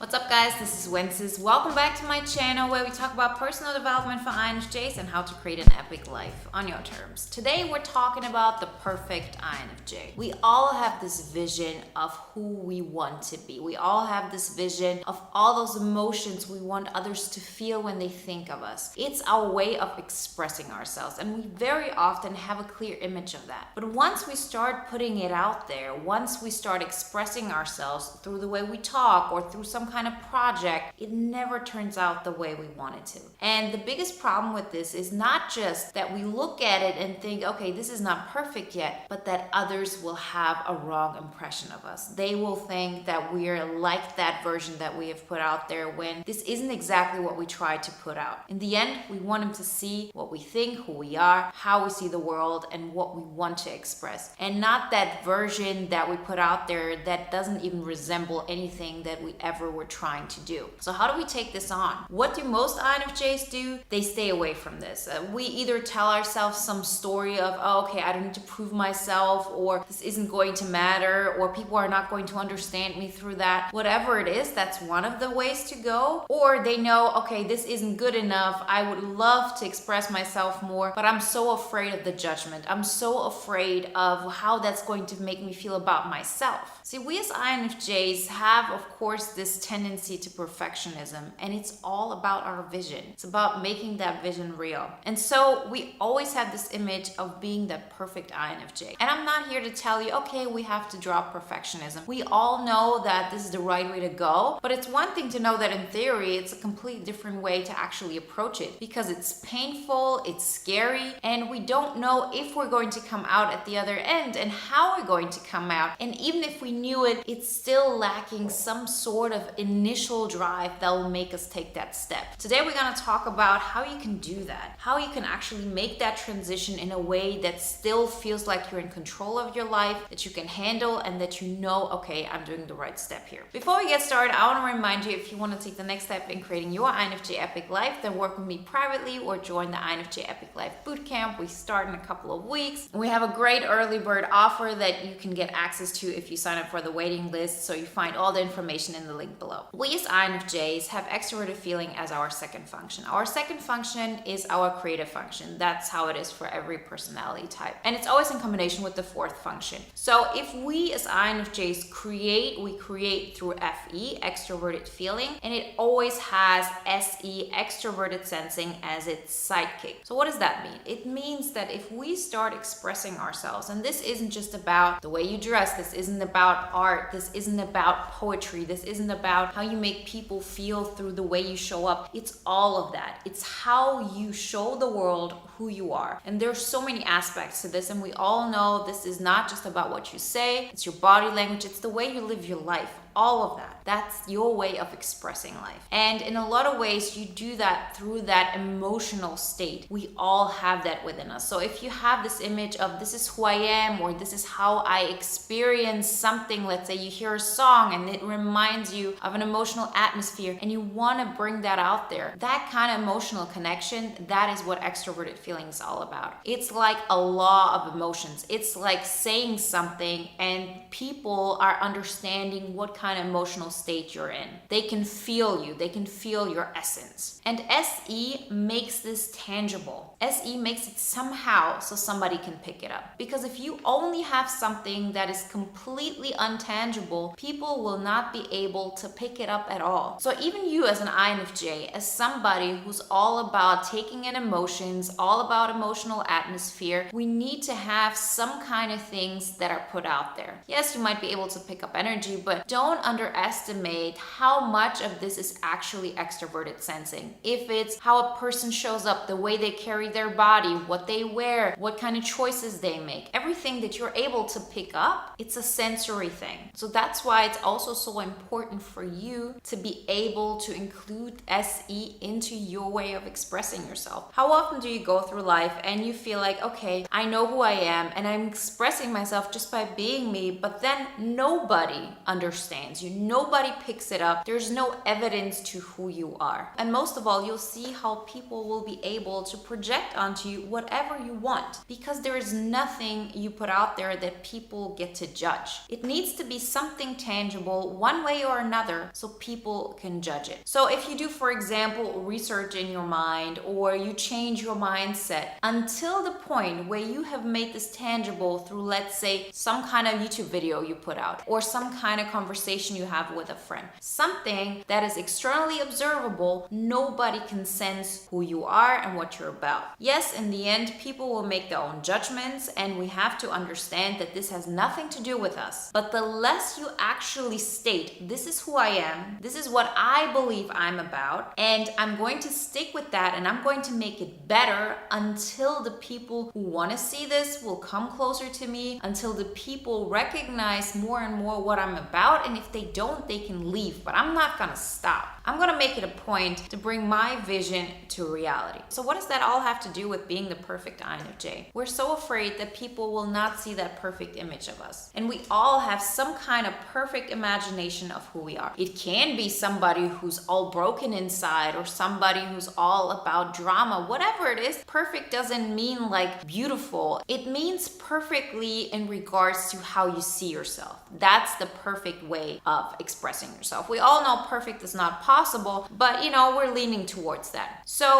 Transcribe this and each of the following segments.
What's up guys, this is Wenzes. Welcome back to my channel where we talk about personal development for INFJs and how to create an epic life on your terms. Today we're talking about the perfect INFJ. We all have this vision of who we want to be. We all have this vision of all those emotions we want others to feel when they think of us. It's our way of expressing ourselves and we very often have a clear image of that. But once we start putting it out there, once we start expressing ourselves through the way we talk or through some kind of project, it never turns out the way we want it to. And the biggest problem with this is not just that we look at it and think, okay, this is not perfect yet, but that others will have a wrong impression of us. They will think that we're like that version that we have put out there when this isn't exactly what we tried to put out. In the end, we want them to see what we think, who we are, how we see the world, and what we want to express. And not that version that we put out there that doesn't even resemble anything that we ever were trying to do. So how do we take this on? What do most INFJs do? They stay away from this. We either tell ourselves some story of, oh, okay, I don't need to prove myself, or this isn't going to matter, or people are not going to understand me through that. Whatever it is, that's one of the ways to go. Or they know, okay, this isn't good enough. I would love to express myself more, but I'm so afraid of the judgment. I'm so afraid of how that's going to make me feel about myself. See, we as INFJs have, of course, this tendency to perfectionism, and it's all about our vision. It's about making that vision real. And so we always have this image of being that perfect INFJ. And I'm not here to tell you, okay, we have to drop perfectionism. We all know that this is the right way to go, but it's one thing to know that in theory, it's a completely different way to actually approach it because it's painful, it's scary, and we don't know if we're going to come out at the other end and how we're going to come out. And even if we knew it, it's still lacking some sort of initial drive that will make us take that step. Today we're going to talk about how you can do that, how you can actually make that transition in a way that still feels like you're in control of your life, that you can handle, and that you know, okay, I'm doing the right step here. Before we get started, I want to remind you, if you want to take the next step in creating your INFJ Epic Life, then work with me privately or join the INFJ Epic Life Bootcamp. We start in a couple of weeks. We have a great early bird offer that you can get access to if you sign up for the waiting list, so you find all the information in the link below. We as INFJs have extroverted feeling as our second function. Our second function is our creative function. That's how it is for every personality type. And it's always in combination with the fourth function. So if we as INFJs create, we create through FE, extroverted feeling, and it always has SE, extroverted sensing, as its sidekick. So what does that mean? It means that if we start expressing ourselves, and this isn't just about the way you dress, this isn't about art, this isn't about poetry, this isn't about how you make people feel through the way you show up. It's all of that. It's how you show the world who you are. And there's so many aspects to this, and we all know this is not just about what you say, it's your body language, it's the way you live your life. All of that. That's your way of expressing life. And in a lot of ways, you do that through that emotional state. We all have that within us. So if you have this image of this is who I am, or this is how I experience something, let's say you hear a song and it reminds you of an emotional atmosphere and you want to bring that out there, that kind of emotional connection, that is what extroverted feeling is all about. It's like a law of emotions. It's like saying something and people are understanding what kind of emotional state you're in. They can feel you. They can feel your essence. And SE makes this tangible. SE makes it somehow so somebody can pick it up. Because if you only have something that is completely untangible, people will not be able to pick it up at all. So even you as an INFJ, as somebody who's all about taking in emotions, all about emotional atmosphere, we need to have some kind of things that are put out there. Yes, you might be able to pick up energy, but don't underestimate how much of this is actually extroverted sensing. If it's how a person shows up, the way they carry their body, what they wear, what kind of choices they make, everything that you're able to pick up, it's a sensory thing. So that's why it's also so important for you to be able to include SE into your way of expressing yourself. How often do you go through life and you feel like, okay, I know who I am and I'm expressing myself just by being me, but then nobody understands understands you. Nobody picks it up. There's no evidence to who you are. And most of all, you'll see how people will be able to project onto you whatever you want, because there is nothing you put out there that people get to judge. It needs to be something tangible one way or another so people can judge it. So if you do, for example, research in your mind, or you change your mindset until the point where you have made this tangible through, let's say, some kind of YouTube video you put out, or some kind of conversation you have with a friend, something that is externally observable, nobody can sense who you are and what you're about. Yes, in the end, people will make their own judgments, and we have to understand that this has nothing to do with us. But the less you actually state, this is who I am, this is what I believe I'm about, and I'm going to stick with that, and I'm going to make it better until the people who want to see this will come closer to me, until the people recognize more and more what I'm about, and if they don't, they can leave. But I'm not gonna stop. I'm gonna make it a point to bring my vision to reality. So what does that all have to do with being the perfect INFJ? We're so afraid that people will not see that perfect image of us. And we all have some kind of perfect imagination of who we are. It can be somebody who's all broken inside, or somebody who's all about drama, whatever it is. Perfect doesn't mean like beautiful. It means perfectly in regards to how you see yourself. That's the perfect way of expressing yourself. We all know perfect is not possible, but we're leaning towards that. So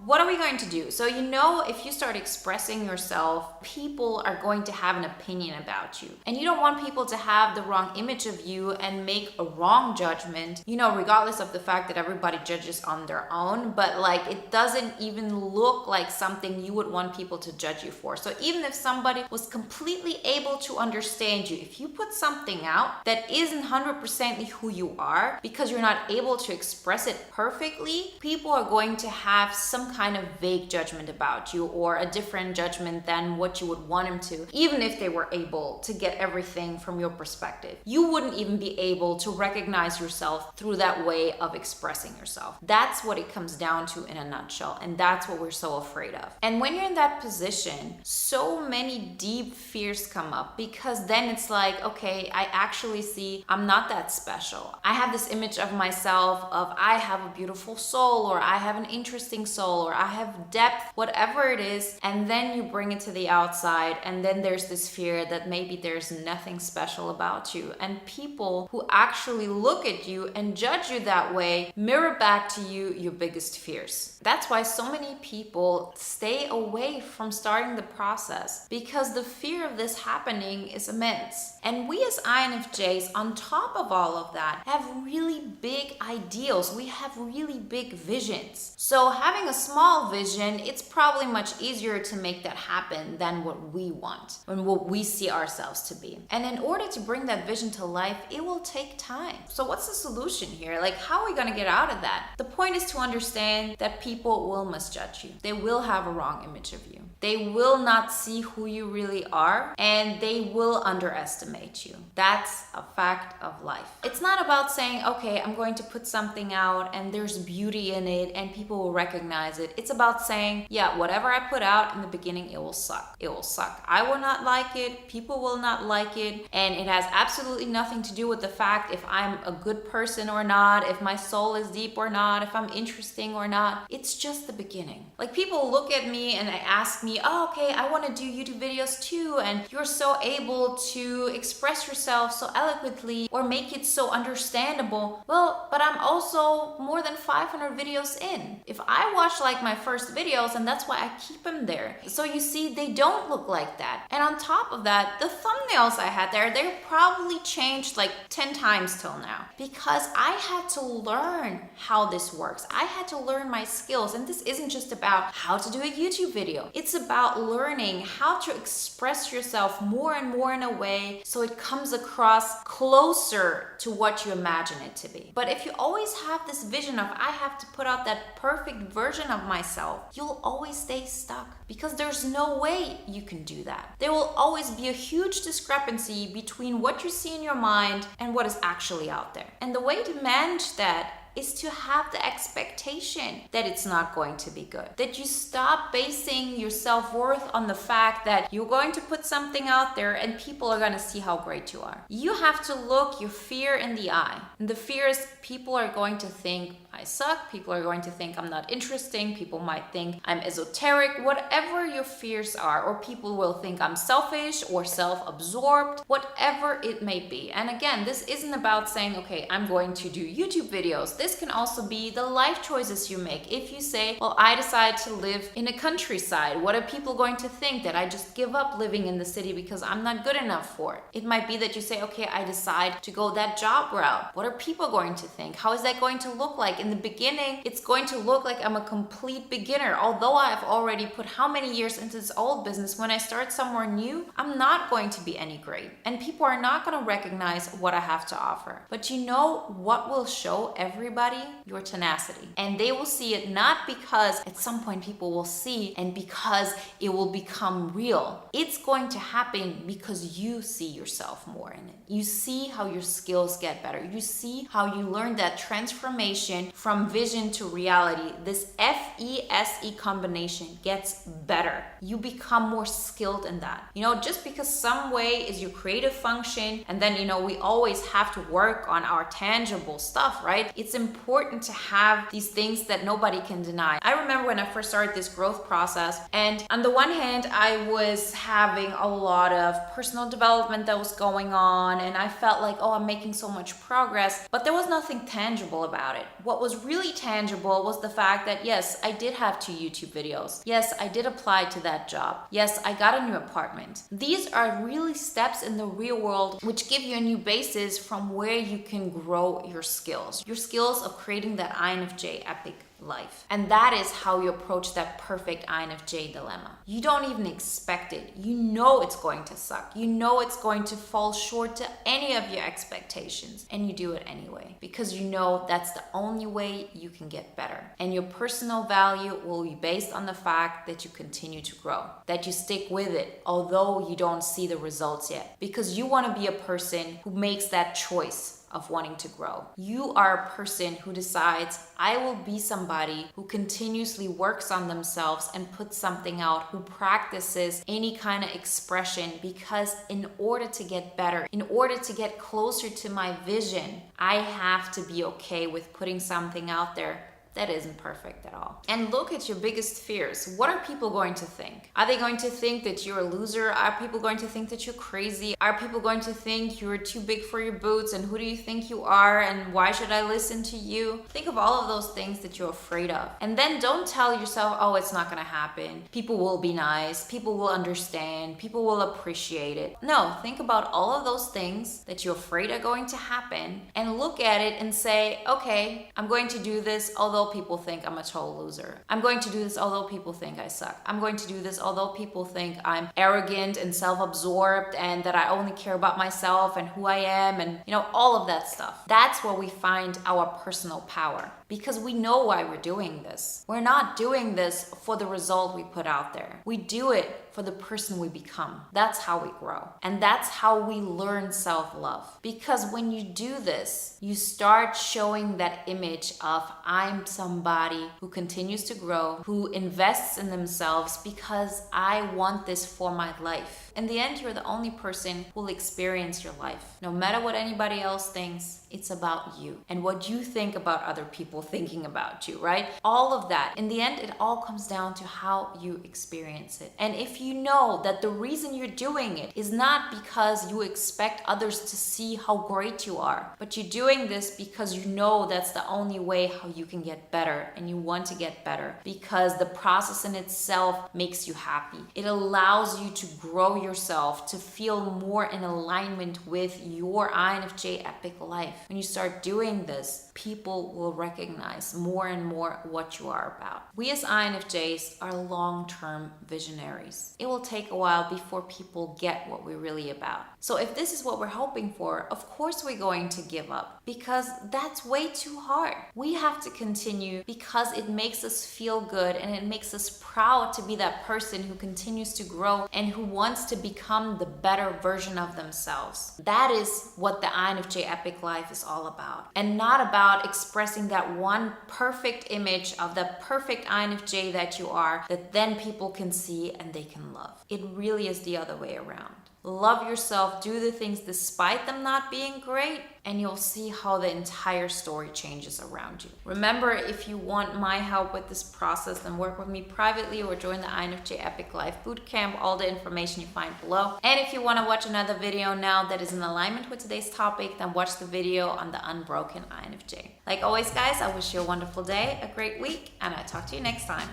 what are we going to do? So if you start expressing yourself, people are going to have an opinion about you. And you don't want people to have the wrong image of you and make a wrong judgment, regardless of the fact that everybody judges on their own, but it doesn't even look like something you would want people to judge you for. So even if somebody was completely able to understand you, if you put something out that isn't 100% who you are, because you're not able to express it perfectly, people are going to have some kind of vague judgment about you, or a different judgment than what you would want them to, even if they were able to get everything from your perspective. You wouldn't even be able to recognize yourself through that way of expressing yourself. That's what it comes down to in a nutshell, and that's what we're so afraid of. And when you're in that position, so many deep fears come up, because then it's like, okay, I actually see I'm not that special. I have this image of myself of I have a beautiful soul, or I have an interesting soul, or I have depth, whatever it is, and then you bring it to the outside, and then there's this fear that maybe there's nothing special about you. And people who actually look at you and judge you that way mirror back to you your biggest fears. That's why so many people stay away from starting the process, because the fear of this happening is immense. And we as INFJs, on top of all of that, have really big ideals. We have really big visions. So having a small vision, it's probably much easier to make that happen than what we want and what we see ourselves to be. And in order to bring that vision to life, it will take time. So what's the solution here? How are we going to get out of that? The point is to understand that people will misjudge you. They will have a wrong image of you. They will not see who you really are, and they will underestimate you. That's a fact of life. It's not about saying, okay, I'm going to put something out and there's beauty in it and people will recognize it. It's about saying, yeah, whatever I put out in the beginning, it will suck. It will suck. I will not like it. People will not like it. And it has absolutely nothing to do with the fact if I'm a good person or not, if my soul is deep or not, if I'm interesting or not. It's just the beginning. People look at me and they ask me, oh, okay, I want to do YouTube videos too, and you're so able to express yourself so eloquently or make it so understandable. Well, but I'm also more than 500 videos in. If I watch my first videos, and that's why I keep them there. So you see, they don't look like that. And on top of that, the thumbnails I had there, they're probably changed 10 times till now, because I had to learn how this works. I had to learn my skills, and this isn't just about how to do a YouTube video. It's about learning how to express yourself more and more in a way so it comes across closer to what you imagine it to be. But if you always have this vision of I have to put out that perfect version of myself, you'll always stay stuck, because there's no way you can do that. There will always be a huge discrepancy between what you see in your mind and what is actually out there. And the way to manage that is to have the expectation that it's not going to be good. That you stop basing your self-worth on the fact that you're going to put something out there and people are going to see how great you are. You have to look your fear in the eye. And the fear is people are going to think I suck. People are going to think I'm not interesting. People might think I'm esoteric. Whatever your fears are, or people will think I'm selfish or self-absorbed, whatever it may be. And again, this isn't about saying, okay, I'm going to do YouTube videos. This can also be the life choices you make. If you say, well, I decide to live in a countryside, what are people going to think? That I just give up living in the city because I'm not good enough for it. It might be that you say, okay, I decide to go that job route. What are people going to think? How is that going to look like? In the beginning, it's going to look like I'm a complete beginner. Although I've already put how many years into this old business, when I start somewhere new, I'm not going to be any great. And people are not going to recognize what I have to offer. But you know what will show everybody? Your tenacity. And they will see it not because at some point people will see and because it will become real. It's going to happen because you see yourself more in it. You see how your skills get better. You see how you learn that transformation from vision to reality. This FESE combination gets better. You become more skilled in that. Just because some way is your creative function, and then, we always have to work on our tangible stuff, right? It's important to have these things that nobody can deny. I remember when I first started this growth process, and on the one hand, I was having a lot of personal development that was going on, and I felt like, oh, I'm making so much progress, but there was nothing tangible about it. What was really tangible was the fact that, yes, I did have 2 YouTube videos. Yes, I did apply to that job. Yes, I got a new apartment. These are really steps in the real world which give you a new basis from where you can grow your skills. Your skills of creating that INFJ epic life. And that is how you approach that perfect INFJ dilemma. You don't even expect it. You know it's going to suck. You know it's going to fall short to any of your expectations. And you do it anyway. Because you know that's the only way you can get better. And your personal value will be based on the fact that you continue to grow. That you stick with it, although you don't see the results yet. Because you want to be a person who makes that choice of wanting to grow. You are a person who decides, I will be somebody who continuously works on themselves and puts something out, who practices any kind of expression, because in order to get better, in order to get closer to my vision, I have to be okay with putting something out there that isn't perfect at all. And look at your biggest fears. What are people going to think? Are they going to think that you're a loser? Are people going to think that you're crazy? Are people going to think you're too big for your boots and who do you think you are and why should I listen to you? Think of all of those things that you're afraid of. And then don't tell yourself, oh, it's not gonna happen. People will be nice. People will understand. People will appreciate it. No, think about all of those things that you're afraid are going to happen and look at it and say, okay, I'm going to do this although people think I'm a total loser. I'm going to do this although people think I suck. I'm going to do this although people think I'm arrogant and self-absorbed and that I only care about myself and who I am and, all of that stuff. That's where we find our personal power. Because we know why we're doing this. We're not doing this for the result we put out there. We do it for the person we become. That's how we grow. And that's how we learn self-love. Because when you do this, you start showing that image of I'm somebody who continues to grow, who invests in themselves because I want this for my life. In the end, you're the only person who will experience your life. No matter what anybody else thinks, it's about you and what you think about other people thinking about you, right? All of that. In the end, it all comes down to how you experience it. And if you know that the reason you're doing it is not because you expect others to see how great you are, but you're doing this because you know that's the only way how you can get better and you want to get better because the process in itself makes you happy. It allows you to grow yourself, to feel more in alignment with your INFJ epic life. When you start doing this, people will recognize more and more what you are about. We as INFJs are long-term visionaries. It will take a while before people get what we're really about. So if this is what we're hoping for, of course we're going to give up because that's way too hard. We have to continue because it makes us feel good and it makes us proud to be that person who continues to grow and who wants to become the better version of themselves. That is what the INFJ epic life life is all about. And not about expressing that one perfect image of the perfect INFJ that you are, that then people can see and they can love. It really is the other way around. Love yourself, do the things despite them not being great, and you'll see how the entire story changes around you. Remember, if you want my help with this process, then work with me privately or join the INFJ Epic Life Bootcamp. All the information you find below. And if you want to watch another video now that is in alignment with today's topic, then watch the video on the unbroken INFJ. Like always, guys, I wish you a wonderful day, a great week, and I'll talk to you next time.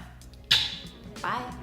Bye.